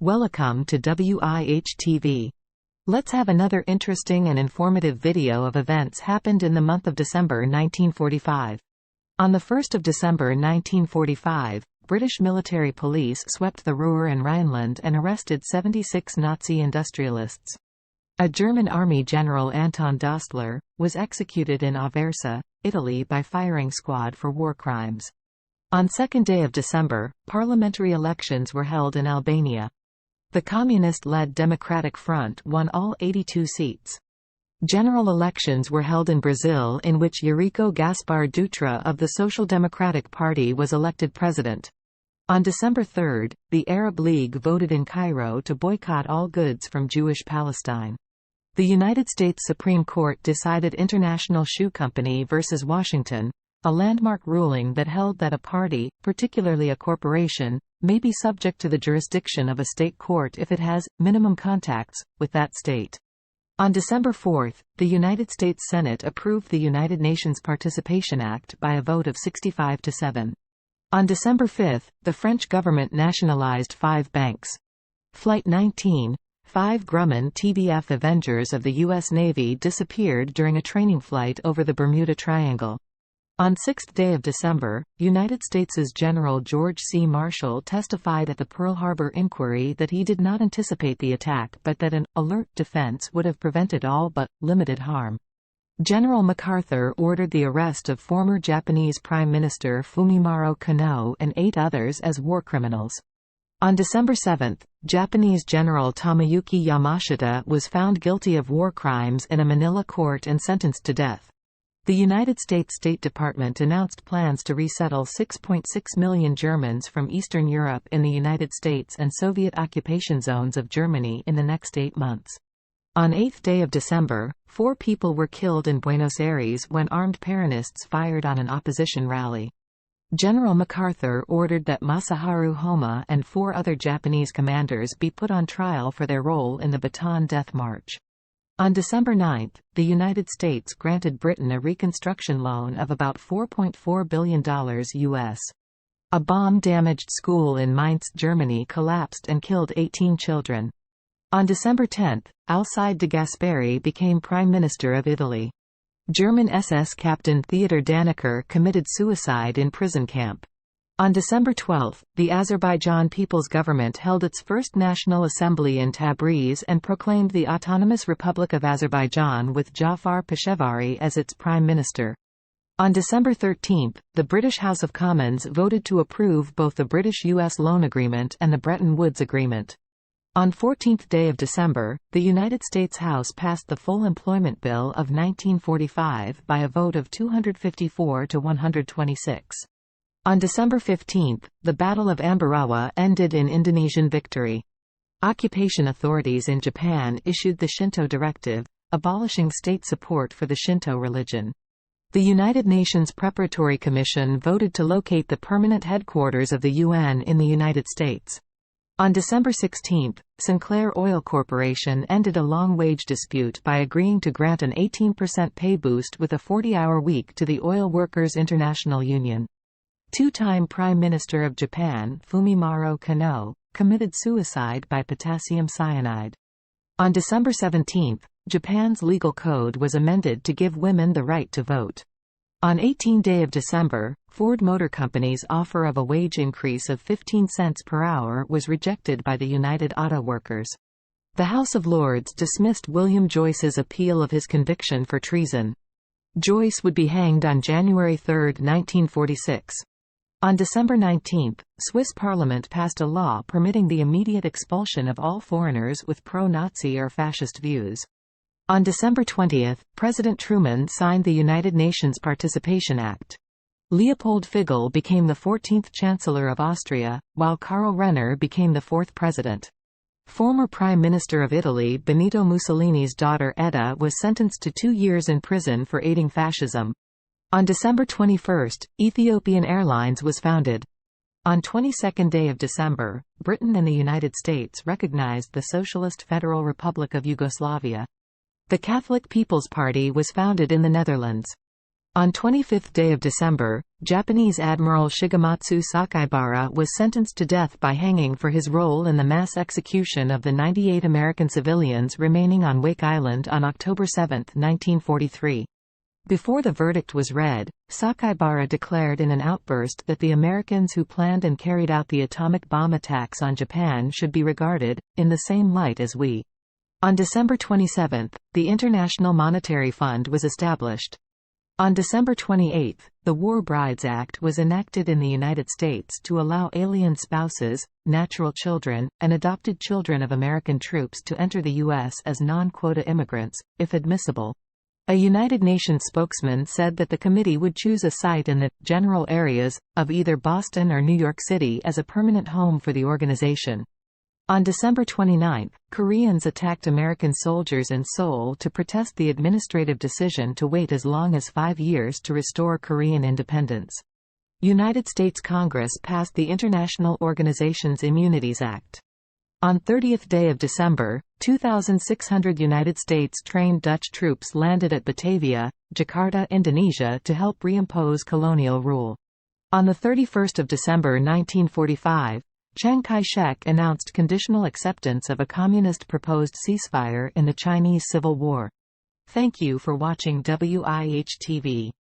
Welcome to WIH TV. Let's have another interesting and informative video of events happened in the month of December 1945. On the 1st of December 1945, British military police swept the Ruhr and Rhineland and arrested 76 Nazi industrialists. A German army general, Anton Dostler, was executed in Aversa, Italy by firing squad for war crimes. On 2nd day of December, parliamentary elections were held in Albania. The communist-led Democratic Front won all 82 seats. General elections were held in Brazil, in which Eurico Gaspar Dutra of the Social Democratic Party was elected president. On December 3, the Arab League voted in Cairo to boycott all goods from Jewish Palestine. The United States Supreme Court decided International Shoe Company versus Washington, a landmark ruling that held that a party, particularly a corporation, may be subject to the jurisdiction of a state court if it has minimum contacts with that state. On December 4, the United States Senate approved the United Nations Participation Act by a vote of 65-7. On December 5, the French government nationalized 5 banks. Flight 19, 5 Grumman TBF Avengers of the U.S. Navy disappeared during a training flight over the Bermuda Triangle. On 6th day of December, United States' General George C. Marshall testified at the Pearl Harbor inquiry that he did not anticipate the attack but that an alert defense would have prevented all but limited harm. General MacArthur ordered the arrest of former Japanese Prime Minister Fumimaro Konoe and 8 others as war criminals. On December 7, Japanese General Tomoyuki Yamashita was found guilty of war crimes in a Manila court and sentenced to death. The United States State Department announced plans to resettle 6.6 million Germans from Eastern Europe in the United States and Soviet occupation zones of Germany in the next 8 months. On 8th day of December, 4 people were killed in Buenos Aires when armed Peronists fired on an opposition rally. General MacArthur ordered that Masaharu Homma and 4 other Japanese commanders be put on trial for their role in the Bataan Death March. On December 9, the United States granted Britain a reconstruction loan of about $4.4 billion US. A bomb-damaged school in Mainz, Germany collapsed and killed 18 children. On December 10, Alcide de Gasperi became Prime Minister of Italy. German SS Captain Theodor Dannecker committed suicide in prison camp. On December 12, the Azerbaijan People's Government held its first National Assembly in Tabriz and proclaimed the Autonomous Republic of Azerbaijan with Jafar Peshawari as its prime minister. On December 13, the British House of Commons voted to approve both the British-US Loan Agreement and the Bretton Woods Agreement. On 14th day of December, the United States House passed the Full Employment Bill of 1945 by a vote of 254 to 126. On December 15, the Battle of Ambarawa ended in Indonesian victory. Occupation authorities in Japan issued the Shinto Directive, abolishing state support for the Shinto religion. The United Nations Preparatory Commission voted to locate the permanent headquarters of the UN in the United States. On December 16, Sinclair Oil Corporation ended a long-wage dispute by agreeing to grant an 18% pay boost with a 40-hour week to the Oil Workers International Union. Two-time Prime Minister of Japan, Fumimaro Konoe, committed suicide by potassium cyanide. On December 17, Japan's legal code was amended to give women the right to vote. On 18th day of December, Ford Motor Company's offer of a wage increase of 15 cents per hour was rejected by the United Auto Workers. The House of Lords dismissed William Joyce's appeal of his conviction for treason. Joyce would be hanged on January 3, 1946. On December 19, Swiss Parliament passed a law permitting the immediate expulsion of all foreigners with pro-Nazi or fascist views. On December 20, President Truman signed the United Nations Participation Act. Leopold Figl became the 14th Chancellor of Austria, while Karl Renner became the 4th President. Former Prime Minister of Italy Benito Mussolini's daughter Edda was sentenced to 2 years in prison for aiding fascism. On December 21, Ethiopian Airlines was founded. On 22nd day of December, Britain and the United States recognized the Socialist Federal Republic of Yugoslavia. The Catholic People's Party was founded in the Netherlands. On 25th day of December, Japanese Admiral Shigematsu Sakaibara was sentenced to death by hanging for his role in the mass execution of the 98 American civilians remaining on Wake Island on October 7, 1943. Before the verdict was read, Sakaibara declared in an outburst that the Americans who planned and carried out the atomic bomb attacks on Japan should be regarded in the same light as we. On December 27, the International Monetary Fund was established. On December 28, the War Brides Act was enacted in the United States to allow alien spouses, natural children, and adopted children of American troops to enter the U.S. as non-quota immigrants, if admissible. A United Nations spokesman said that the committee would choose a site in the general areas of either Boston or New York City as a permanent home for the organization. On December 29, Koreans attacked American soldiers in Seoul to protest the administrative decision to wait as long as 5 years to restore Korean independence. United States Congress passed the International Organizations Immunities Act. On 30th day of December, 2,600 United States-trained Dutch troops landed at Batavia, Jakarta, Indonesia to help reimpose colonial rule. On 31st of December 1945, Chiang Kai-shek announced conditional acceptance of a communist proposed ceasefire in the Chinese Civil War. Thank you for watching WIH TV.